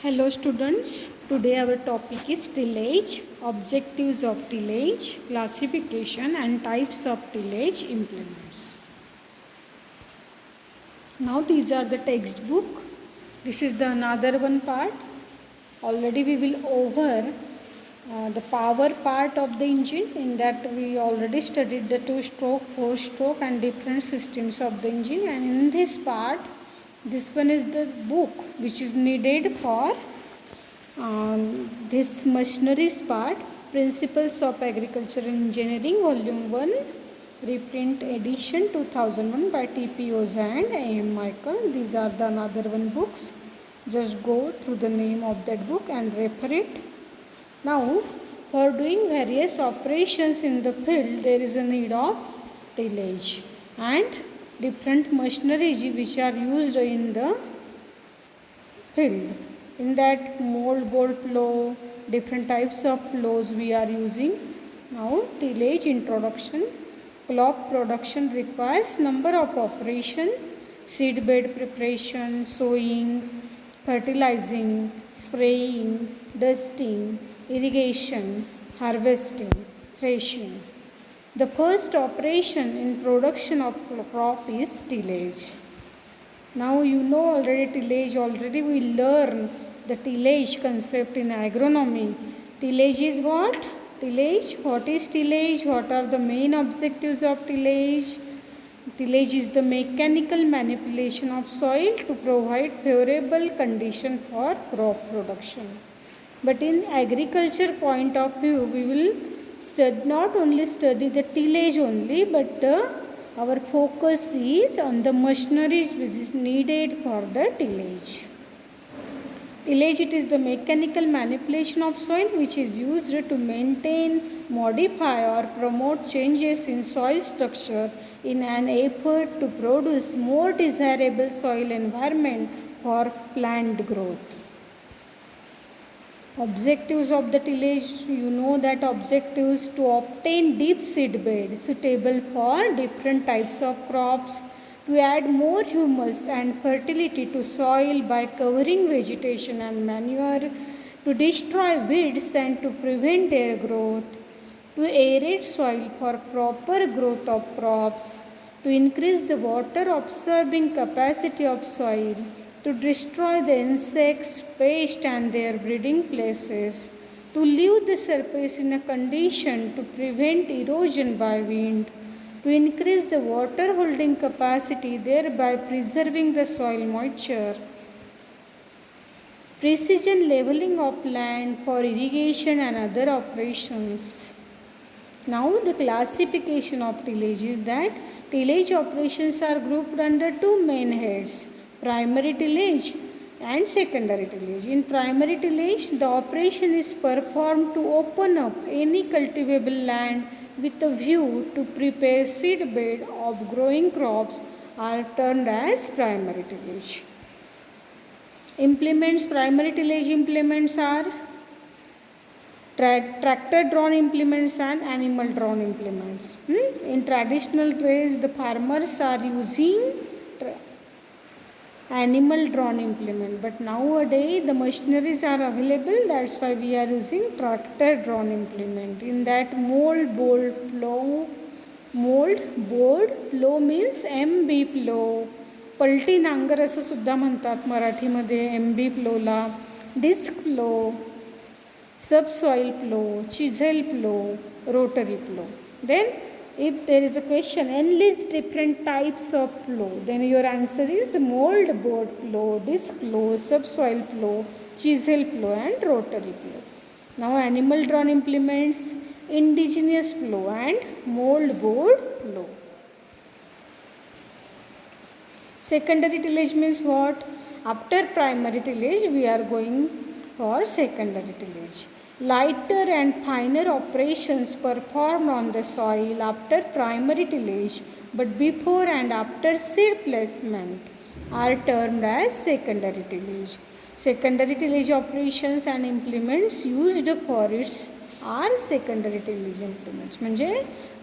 Hello students, today our topic is tillage, objectives of tillage, classification and types of tillage implements. Now these are the textbook. This is the another one part. Already we will over the power part of the engine. In that we already studied the 2-stroke, 4-stroke and different systems of the engine, and in this part this one is the book which is needed for this machineries part, Principles of Agricultural Engineering, Volume 1, reprint edition 2001 by T.P. Oza and A.M. Michael. These are the another one books. Just go through the name of that book and refer it. Now, for doing various operations in the field, there is a need of tillage and different machineries which are used in the field. In that, mold, bolt plow, different types of plows we are using. Now, tillage introduction. Crop production requires number of operation: seed bed preparation, sowing, fertilizing, spraying, dusting, irrigation, harvesting, threshing. The first operation in production of crop is tillage. Now you know already tillage, already we learn the tillage concept in agronomy. Tillage is what? Tillage. What is tillage? What are the main objectives of tillage? Tillage is the mechanical manipulation of soil to provide favorable condition for crop production. But in agriculture point of view, we will not only study the tillage only, but our focus is on the machineries which is needed for the tillage. Tillage, it is the mechanical manipulation of soil which is used to maintain, modify or promote changes in soil structure in an effort to produce more desirable soil environment for plant growth. Objectives of the tillage, you know that objectives to obtain deep seed bed suitable for different types of crops, to add more humus and fertility to soil by covering vegetation and manure, to destroy weeds and to prevent their growth, to aerate soil for proper growth of crops, to increase the water absorbing capacity of soil, to destroy the insects, pests and their breeding places, to leave the surface in a condition to prevent erosion by wind, to increase the water holding capacity, thereby preserving the soil moisture. Precision leveling of land for irrigation and other operations. Now the classification of tillage is that tillage operations are grouped under two main heads: primary tillage and secondary tillage. In primary tillage, the operation is performed to open up any cultivable land with a view to prepare seed bed of growing crops are termed as primary tillage. Implements, primary tillage implements are tractor drawn implements and animal drawn implements. In traditional days, the farmers are using animal drawn implement, but nowadays the machineries are available, that's why we are using tractor drawn implement. In that, mold board plow means MB plow, पलटी नांगर असं सुद्धा म्हणतात मराठीमध्ये MB प्लोला, disc plough, subsoil plough, chisel plough, rotary plough. Then if there is a question, enlist different types of plow, then your answer is mold board plow, disc plow, subsoil plow, chisel plow and rotary plow. Now animal drawn implements, indigenous plow and mold board plow. Secondary tillage means what? After primary tillage we are going for secondary tillage. Lighter and finer operations performed on the soil after primary tillage but before and after seed placement are termed as secondary tillage. Secondary tillage operations and implements used for it are secondary tillage implements. म्हणजे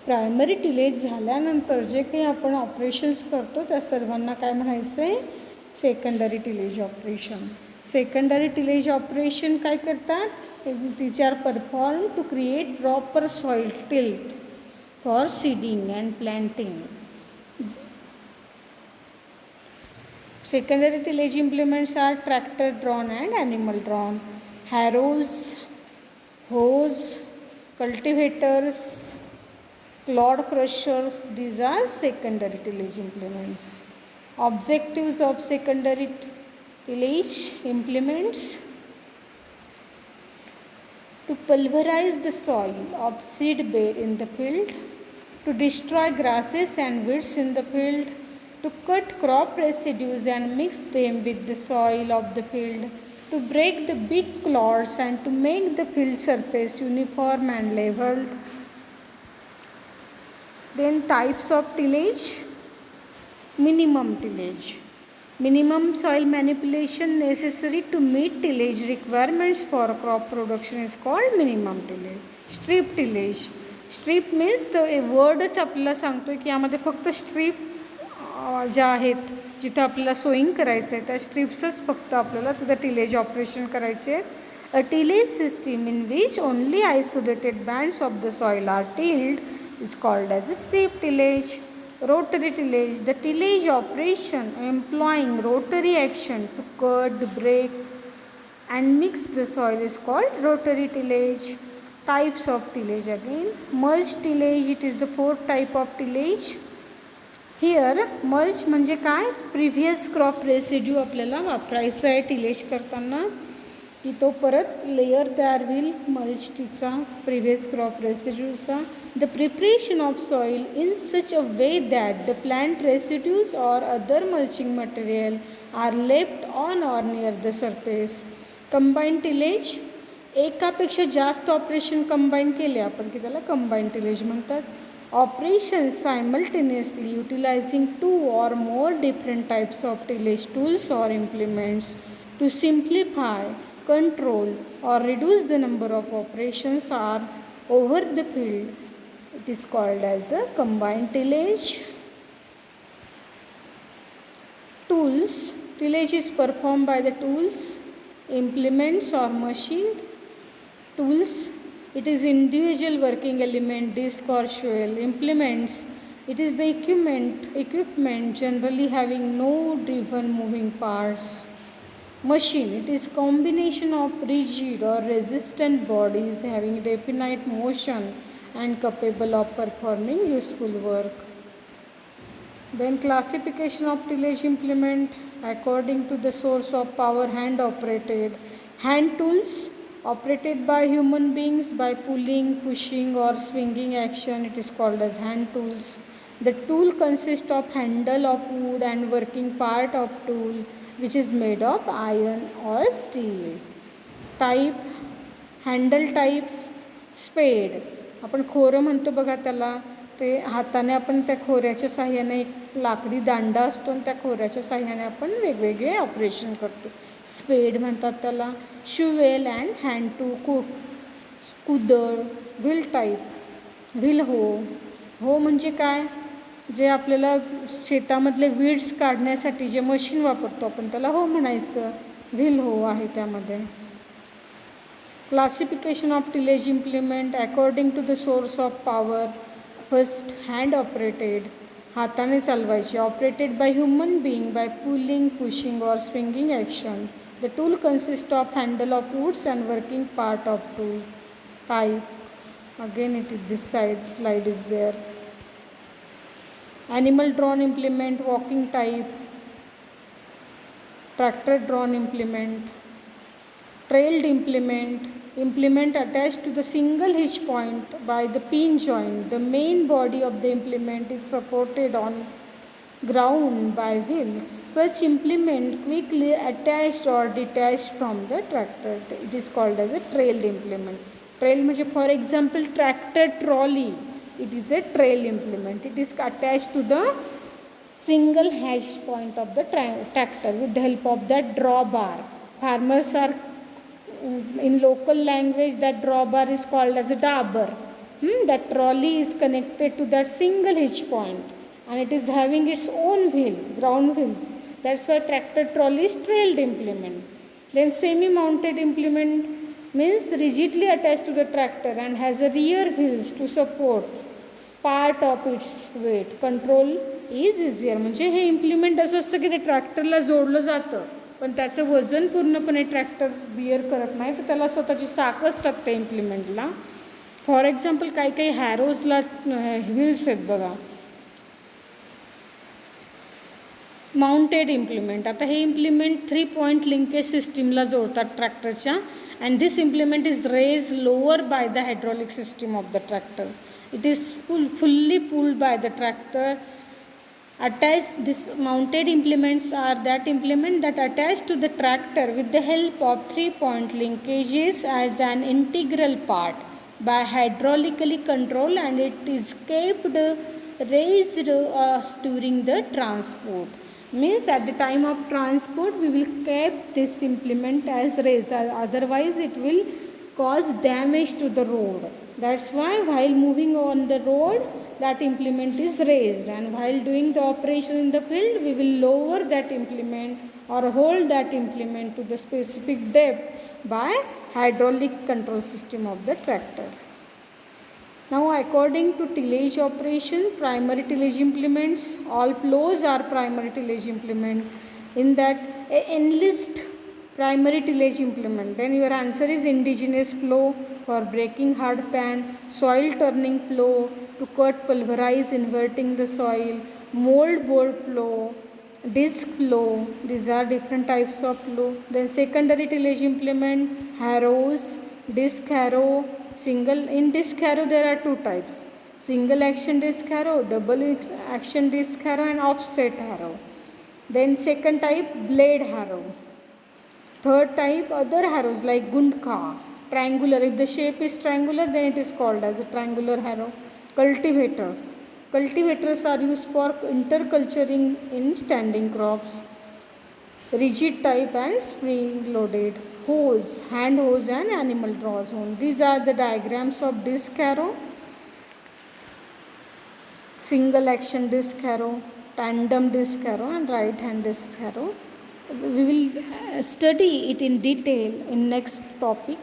primary tillage झाल्यानंतर जे काही आपण operations करतो त्या सर्वांना काय म्हणायचं आहे? Secondary tillage operation. Secondary tillage operation काय करतात? These are performed to create proper soil tilth for seeding and planting. Secondary tillage implements are tractor drawn and animal drawn. Harrows, hoes, cultivators, clod crushers, these are secondary tillage implements. Objectives of secondary tillage implements: to pulverize the soil of seed bed in the field, to destroy grasses and weeds in the field, to cut crop residues and mix them with the soil of the field, to break the big clods and to make the field surface uniform and leveled. Then types of tillage: minimum tillage. Minimum soil manipulation necessary to meet tillage requirements for crop production is called minimum tillage. Strip tillage. Strip means the wordच आपल्याला सांगतो की यामध्ये फक्त strip ज्या आहेत जिथं आपल्याला sowing करायचं आहे त्या स्ट्रिप्सच फक्त आपल्याला तिथं टिलेज ऑपरेशन करायचे आहेत. A tillage system in which only isolated bands of the soil are tilled is called as a strip tillage. Rotary tillage, the tillage operation employing rotary action to cut, break and mix the soil is called rotary tillage. Types of tillage again: mulch tillage, it is the fourth type of tillage. Here mulch म्हणजे काय? Previous crop residue आपल्याला वापरायचं आहे tillage करताना की तो परत layer तयार होईल मल्चचा प्रिव्हियस क्रॉप रेसिड्यूचा. The preparation of soil in such a way that the plant residues or other mulching material are left on or near the surface. Combine tillage, एकापेक्षा जास्त ऑपरेशन कंबाईन केले आपण की त्याला कंबाईन टिलेज म्हणतात. Operation simultaneously utilising 2 or more different types of tillage tools or implements to simplify, control or reduce the number of operations are over the field. It is called as a combined tillage. Tools. Tillage is performed by the tools, implements or machine. Tools, it is individual working element, disc or shovel. Implements, it is the equipment generally having no driven moving parts. Machine, it is combination of rigid or resistant bodies having definite motion and capable of performing useful work. Then classification of tillage implement according to the source of power: hand operated. Hand tools operated by human beings by pulling, pushing or swinging action, it is called as hand tools. The tool consists of handle of wood and working part of tool which is made of iron or steel. Type, handle types, spade. आपण खोरं म्हणतो बघा त्याला, ते हाताने आपण त्या खोऱ्याच्या साह्याने एक लाकडी दांडा असतो आणि त्या खोऱ्याच्या साह्याने आपण वेगवेगळे ऑपरेशन करतो. स्पेड म्हणतात त्याला. शुवेल अँड हँड टू कुदळ. व्हील टाईप, व्हील हो म्हणजे काय? जे आपल्याला शेतामधले वीड्स काढण्यासाठी जे मशीन वापरतो आपण त्याला हो म्हणायचं. व्हील हो आहे त्यामध्ये. Classification of tillage implement according to the source of power. First, hand operated, हाताने चालवायचे. Operated by human being by pulling, pushing और swinging action. The tool consist of handle of woods and working part of tool. Type, again it is this slide is there. Animal drawn implement, walking type. Tractor drawn implement. Trailed implement, implement attached to the single hitch point by the pin joint. The main body of the implement is supported on ground by wheels. Such implement quickly attached or detached from the tractor. It is called as a trailed implement. Trail म्हणजे for example tractor trolley. It is a trail implement. It is attached to the single hitch point of the tractor with the help of that drawbar. Farmers are in local language that drawbar is called as a dabber. That trolley is connected to that single hitch point and it is having its own wheel, ground wheels. That's why tractor trolley is trailed implement. Then semi-mounted implement means rigidly attached to the tractor and has a rear wheels to support part of its weight. Control is easier. म्हणजे हे implement असं असतं की ते ट्रॅक्टरला जोडलं जातं पण त्याचं वजन पूर्णपणे ट्रॅक्टर बिअर करत नाही, तर त्याला स्वतःची साख असतात त्या इम्प्लिमेंटला. फॉर एक्झाम्पल काही काही हॅरोजला व्हील्स आहेत बघा. माउंटेड इम्प्लिमेंट, आता हे इम्प्लिमेंट 3 पॉईंट लिंकेज सिस्टीमला जोडतात ट्रॅक्टरच्या. And this implement is raise lower by the hydraulic system of the tractor. It is fully pulled by the tractor. Attached, this mounted implements are that implement that attach to the tractor with the help of 3 point linkages as an integral part by hydraulically control, and it is kept raised during the transport. Means at the time of transport we will keep this implement as raised, otherwise it will cause damage to the road. That's why while moving on the road that implement is raised, and while doing the operation in the field we will lower that implement or hold that implement to the specific depth by hydraulic control system of the tractor. Now according to tillage operation, primary tillage implements, all plows are primary tillage implement. In that enlist primary tillage implement, then your answer is indigenous plow for breaking hard pan, soil turning plow to cut, pulverize, inverting the soil, mold board plow, disc plow. These are different types of plow. Then secondary tillage implement, harrows, disc harrow, single. In disc harrow there are 2 types: single action disc harrow, double action disc harrow, and offset harrow. Then second type, blade harrow. Third type, other harrows like gundka, triangular. If the shape is triangular, then it is called as a triangular harrow. Cultivators. Cultivators are used for interculturing in standing crops. Rigid type and spring loaded. Hose, hand hose and animal draw zone. These are the diagrams of disc harrow, single action disc harrow, tandem disc harrow, and right hand disc harrow. We will study it in detail in next topic.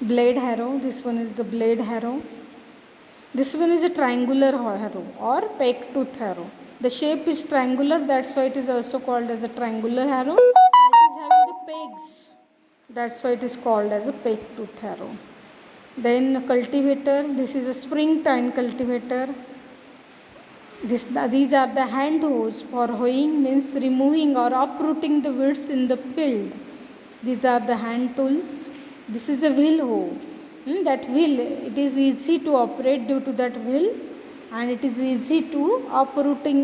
Blade harrow, this one is the blade harrow. This one is a triangular harrow or peg tooth harrow. The shape is triangular, that's why it is also called as a triangular harrow. It is having the pegs, that's why it is called as a peg tooth harrow. Then cultivator, this is a spring tine cultivator. These are the hand hoes for hoeing, means removing or uprooting the weeds in the field. These are the hand tools. This is a wheel hoe. That wheel, it is easy to operate due to that wheel, and it is easy to uprooting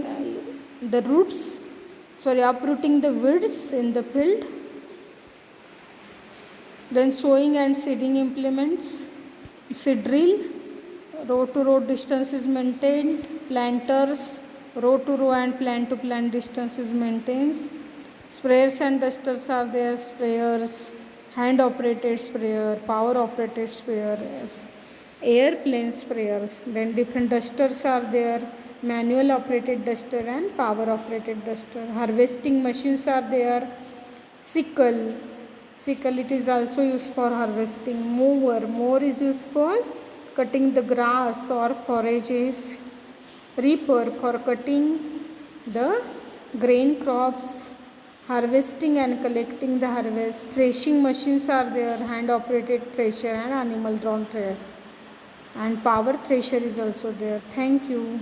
uprooting the weeds in the field. Then sowing and seeding implements, seed drill, row to row distance is maintained. Planters, row to row and plant to plant distance is maintained. Sprayers and dusters are there. Sprayers, hand operated sprayer, power operated sprayers, airplane sprayers. Then different dusters are there, manual operated duster and power operated duster. Harvesting machines are there. Sickle, it is also used for harvesting. Mower is used for cutting the grass or forages. Reaper for cutting the grain crops, harvesting and collecting the harvest. Threshing machines are there, hand operated thresher and animal drawn thresher, and power thresher is also there. Thank you.